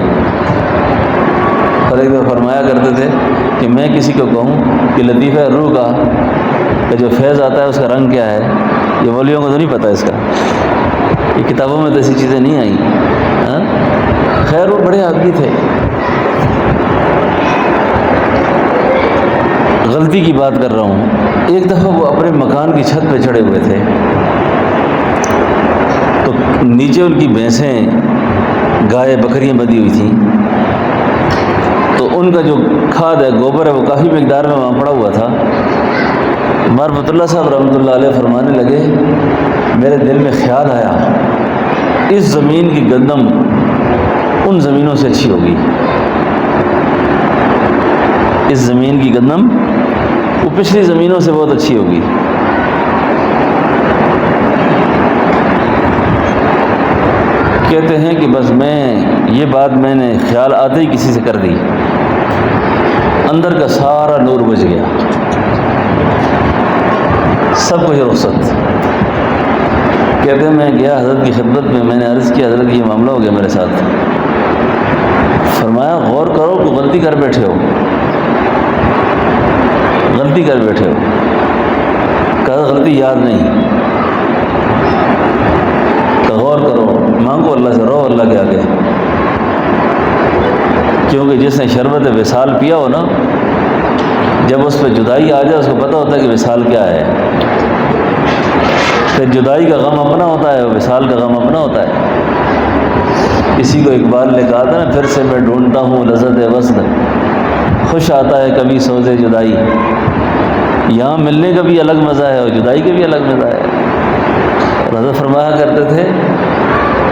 A: اور ایک دفعہ فرمایا کرتے تھے کہ میں کسی کو کہوں کہ لطیفہ روح کا جو فیض آتا ہے اس کا رنگ کیا ہے، یہ ولیوں کو تو نہیں پتہ اس کا، یہ کتابوں میں تو ایسی چیزیں نہیں آئیں، خیر وہ بڑے آدمی تھے. غلطی کی بات کر رہا ہوں. ایک دفعہ وہ اپنے مکان کی چھت پہ چڑھے ہوئے تھے تو نیچے ان کی بھینسیں گائے بکریاں بندھی ہوئی تھیں. تو ان کا جو کھاد ہے گوبر ہے وہ کافی مقدار میں وہاں پڑا ہوا تھا. معرفت اللہ صاحب رحمۃ اللہ علیہ فرمانے لگے میرے دل میں خیال آیا اس زمین کی گندم ان زمینوں سے اچھی ہوگی. اس زمین کی گندم وہ پچھلی زمینوں سے بہت اچھی ہوگی. کہتے ہیں کہ بس یہ بات میں نے خیال آتے ہی کسی سے کر دی. اندر کا سارا نور بجھ گیا, سب کچھ رخصت. کہتے ہیں میں گیا حضرت کی خدمت میں نے عرض کیا حضرت یہ معاملہ ہو گیا میرے ساتھ. فرمایا غور کرو کہ غلطی کر بیٹھے ہو, غلطی کر بیٹھے ہو. کہا غلطی یاد نہیں. کہ غور کرو, مانگو اللہ سے, رو اللہ کے آگے. کیونکہ جس نے شربت وصال پیا ہو نا, جب اس پہ جدائی آ جائے اس کو پتہ ہوتا ہے کہ وصال کیا ہے. پھر جدائی کا غم اپنا ہوتا ہے, وصال کا غم اپنا ہوتا ہے. اسی کو اقبال نے کہا تھا نا, پھر سے میں ڈھونڈتا ہوں لذت وصل, خوش آتا ہے کبھی سوز جدائی. یہاں ملنے کا بھی الگ مزہ ہے اور جدائی کا بھی الگ مزہ ہے. حضرت فرمایا کرتے تھے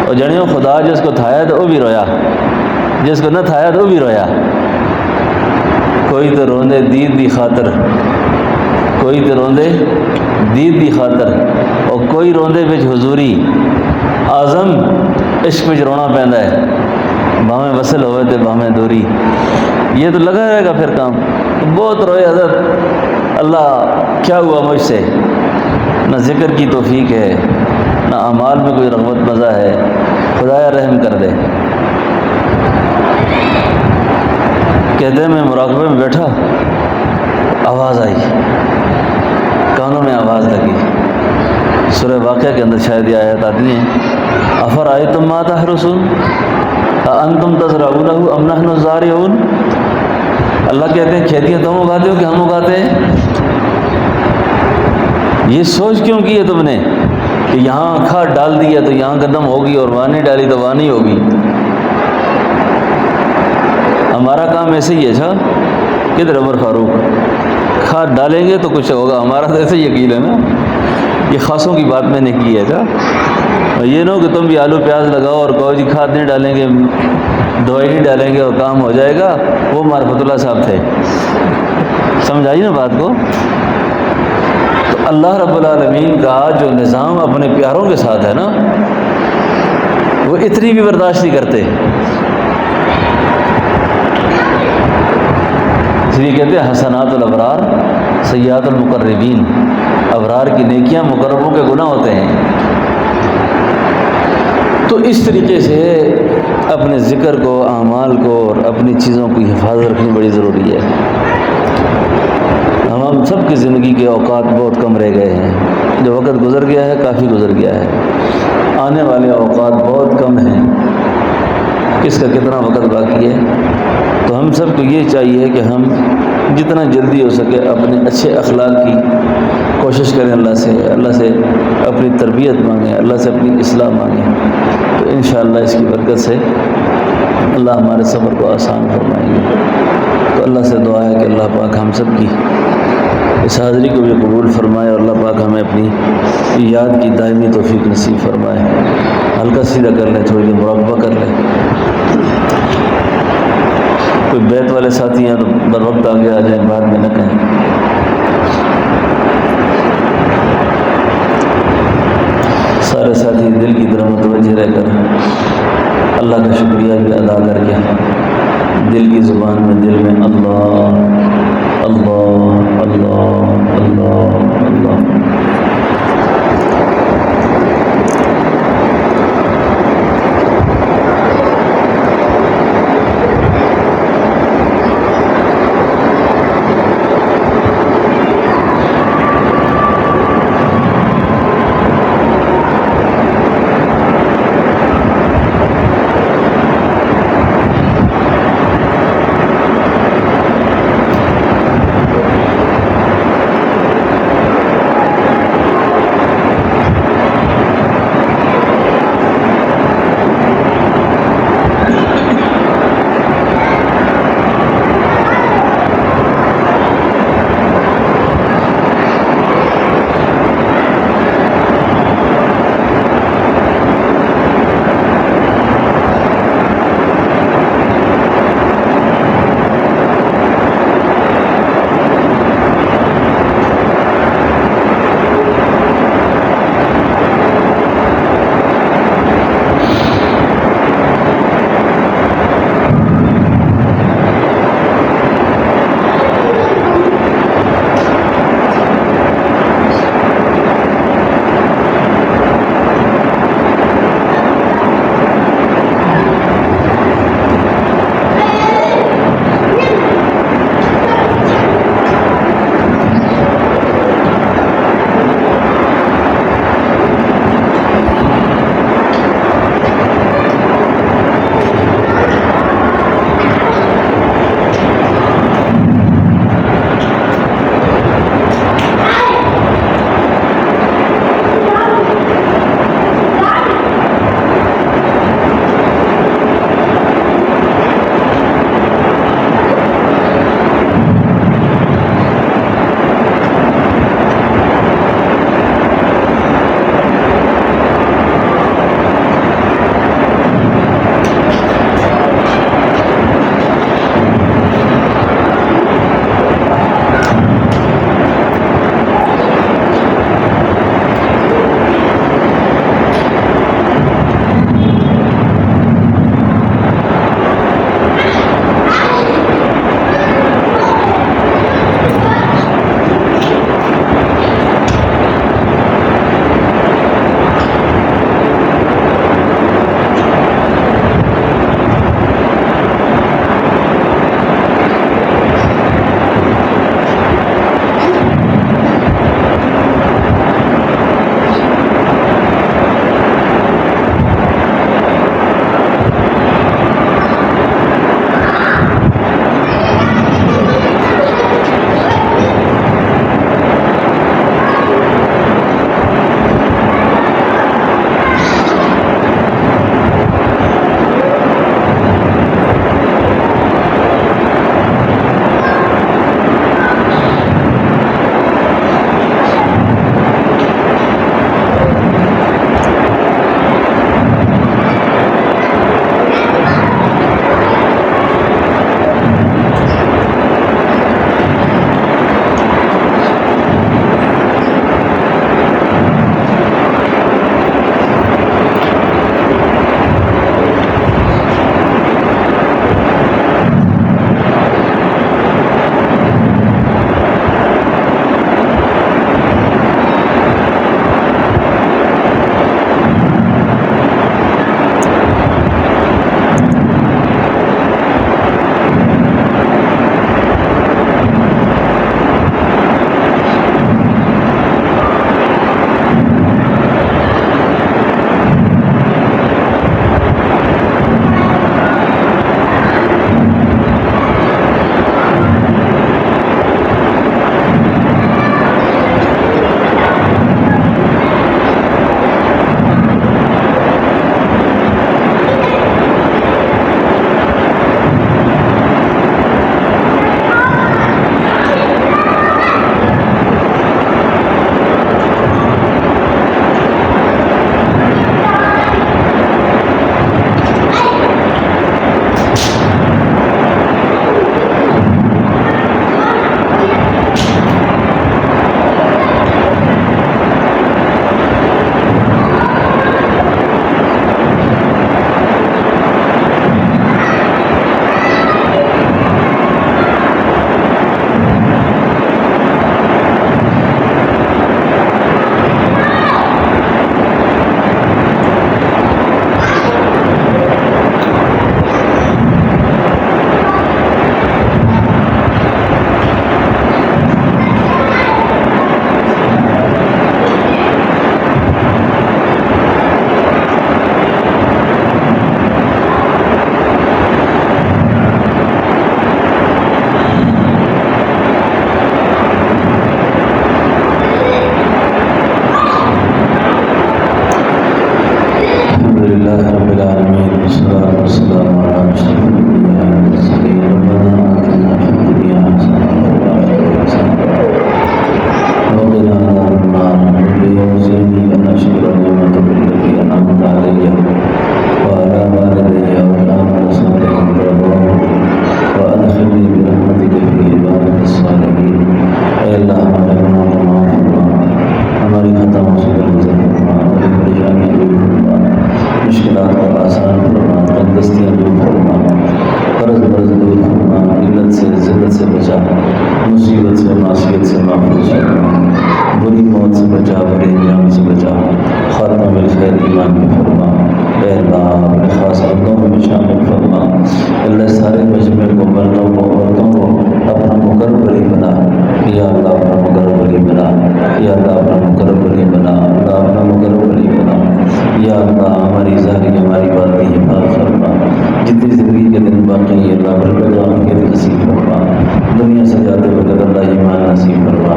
A: اور جنیوں خدا جس کو تھایا تو وہ بھی رویا, جس کو نہ تھایا تو وہ بھی رویا. کوئی تو روندے دید دی خاطر, کوئی تو روندے دید دی خاطر, اور کوئی روندے بچ حضوری. اعظم عشق بچ رونا پیندا ہے, باہیں وصل ہوئے تے باہیں دوری. یہ تو لگا رہے گا پھر کام. بہت روئے حضرت, اللہ کیا ہوا مجھ سے, نہ ذکر کی توفیق ہے, نہ اعمال میں کوئی رغبت مزہ ہے, خدایا رحم کر دے. کہتے ہیں میں مراقبے میں بیٹھا, آواز آئی, کانوں میں آواز لگی. سورہ واقعہ کے اندر شاید یہ آیت آتی ہیں, افرأیتم ما تحرثون اانتم تزرعونہ ام نحن الزارعون. اللہ کہتے ہیں کھیتیاں تم اگاتے ہو کہ ہم اگاتے ہیں. یہ سوچ کیوں کی ہے تم نے کہ یہاں کھاد ڈال دی ہے تو یہاں قدم ہوگی, اور وہاں نہیں ڈالی تو وہاں نہیں ہوگی. ہمارا کام ایسے ہی ہے. اچھا کدھر عمر فاروق, کھاد ڈالیں گے تو کچھ ہوگا. ہمارا تو ایسے یقین ہے نا, یہ خاصوں کی بات میں نے کی ہے. اچھا یہ نہ ہو کہ تم بھی آلو پیاز لگاؤ اور کہو جی کھاد نہیں ڈالیں گے, دوائی نہیں ڈالیں گے اور کام ہو جائے گا. وہ معرفت اللہ صاحب تھے. سمجھ آئی نا بات کو. تو اللہ رب العالمین کا جو نظام اپنے پیاروں کے ساتھ ہے نا, وہ اتنی بھی برداشت نہیں کرتے. اس لیے کہتے ہیں حسنات الابرار سیئات المقربین. ابرار کی نیکیاں مقربوں کے گناہ ہوتے ہیں. تو اس طریقے سے اپنے ذکر کو, اعمال کو اور اپنی چیزوں کی حفاظت رکھنی بڑی ضروری ہے. ہم سب کی زندگی کے اوقات بہت کم رہ گئے ہیں. جو وقت گزر گیا ہے کافی گزر گیا ہے. آنے والے اوقات بہت کم ہیں. کس کا کتنا وقت باقی ہے. تو ہم سب کو یہ چاہیے کہ ہم جتنا جلدی ہو سکے اپنے اچھے اخلاق کی کوشش کریں. اللہ سے اپنی تربیت مانگیں, اللہ سے اپنی اصلاح مانگیں. تو انشاءاللہ اس کی برکت سے اللہ ہمارے صبر کو آسان فرمائیں گے. تو اللہ سے دعا ہے کہ اللہ پاک ہم سب کی اس حاضری کو بھی قبول فرمائے, اور اللہ پاک ہمیں اپنی یاد کی دائمی توفیق نصیب فرمائے. ہلکا سیدھا کر لیں, تھوڑی دیر مراقبہ کر لیں. کوئی بیت والے ساتھی ہیں تو بر وقت آگے آ جائیں, بعد میں نہ کہیں. سارے ساتھی دل کی طرف متوجہ رہ کر اللہ کا شکریہ بھی ادا کر کے دل کی زبان میں, دل میں اللہ اللہ اللہ اللہ اللہ. مصیبت سے معصیت سے محفوظ فرما، بری موت سے بچا، بری انجام سے بچا، خاتمہ بالخیر ایمان میں فرما۔ اے اللہ اپنے خاص بندوں میں شامل فرما۔ اللہ سارے مجمع کو، مردوں کو، عورتوں کو اپنا مقرب ولی بنا۔ یا اللہ اپنا مقرب ولی بنا، یا اللہ اپنا مقرب ولی بنا، اللہ اپنا مقرب ولی بنا۔ یا اللہ ہماری ظاہری ہماری باطنی حفاظت فرما۔ جتنی زندگی کے دن باقی ہے اللہ برکت و عافیت نصیب فرما۔ دنیا سے جاتے وقت اللہ ایمان نصیب فرما۔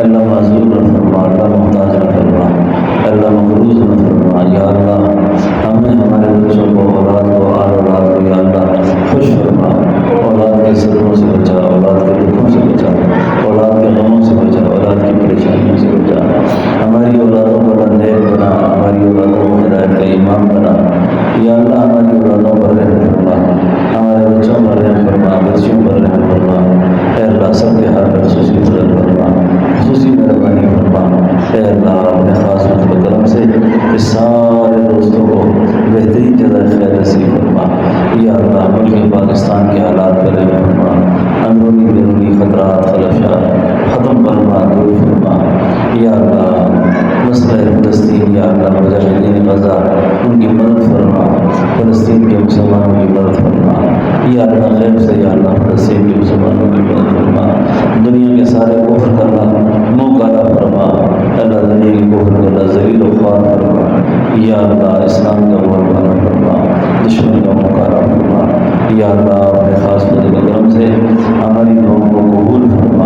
A: اللہ معذور نہ فرما، اللہ محتاج نہ فرما، اللہ مقروض نہ فرما۔ یا اللہ ہمیں، ہمارے بچوں کو، اولاد کو، آل اولاد کو یا اللہ خوش فرما۔ اولاد کے صدموں سے بچا، اولاد کے دکھوں سے بچا، اولاد کے غموں سے بچا، اولاد کی پریشانیوں سے بچا۔ ہماری اولادوں کو اللہ نیک بنا، ہماری اولادوں کو ہدایت کا امام بنا۔ یا اللہ ہماری اولادوں پر رحم فرما، ہمارے بچوں پر رحم فرما، بچیوں پر رحم فرما۔ اے اللہ سب کے ہاتھ میں خصوصی فضل فرما، خصوصی مہربانی فرما۔ اے اللہ اپنے خاص فضل و کرم سے اس سارے دوستوں کو بہترین جزائے خیر نصیب فرما۔ یا اللہ ملک پاکستان کے حالات پر رحم فرما، اندرونی بیرونی خطرات خلفشات ختم فرما، دور فرما۔ یا اللہ مسئلہ فلسطین، یا اللہ مجاہدین غزہ ان کی مدد فرما، فلسطین کے مسلمانوں کی مدد فرما۔ یا اللہ غیب سے یا اللہ فلسطین کے مسلمانوں کی مدد فرما۔ دنیا کے سارے کفر کا اللہ منہ کالا فرما، اللہ دنیا کے کفر کو اللہ ذلیل و خوار فرما۔ یا اللہ اسلام کا منہ کالا فرما، دشمن کا منہ کالا فرما۔ یا اللہ اپنے خاص فضل و کرم سے ہماری دعاؤں کو قبول فرما،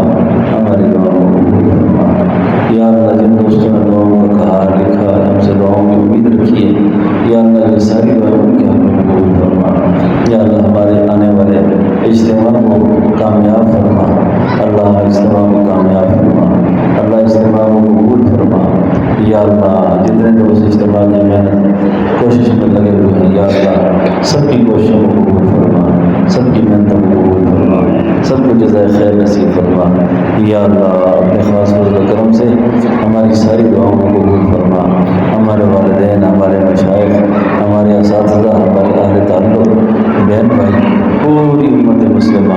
A: ہماری دعاؤں کو قبول فرما۔ یا اللہ جن دوستوں نے دعاؤں کا کہا لکھا، ہم سے دعاؤں کی امید رکھی ہے، یا اللہ یہ ساری دعائیں ان کے حق میں قبول فرما۔ یا اللہ ہمارے آنے والے اجتماع کو کامیاب فرما، اللہ اجتماع کو کامیاب فرما، اللہ اجتماع کو قبول فرما۔ یا اللہ جتنے لوگ اس اجتماع کی محنت کوشش میں لگے ہوئے ہیں، یا اللہ سب کی کوششوں کو قبول فرما، سب کی محنتوں کو قبول فرما، سب کو جزائے خیر نصیب فرما۔ یا اللہ اپنے خاص فضل و کرم سے ہماری ساری دعاؤں کو قبول فرما۔ ہمارے والدین، ہمارے مشائخ، ہمارے اساتذہ، ہمارے اہل تعلق، بہن بھائی، پوری امت مسلمہ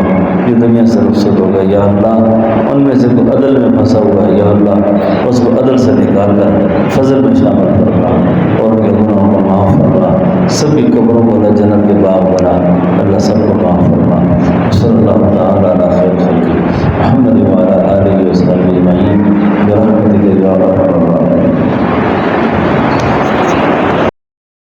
A: جو دنیا سے رخصت ہو گئے، یا اللہ ان میں سے کوئی عدل میں پھنسا ہوا ہے، یا اللہ اس کو عدل سے نکال کر فضل میں شامل فرما اور ان کے گناہوں کو معاف فرما۔ سب کی قبروں کو اللہ جنت کے باغ بنا، اللہ سب کو معاف فرما۔ صلی اللہ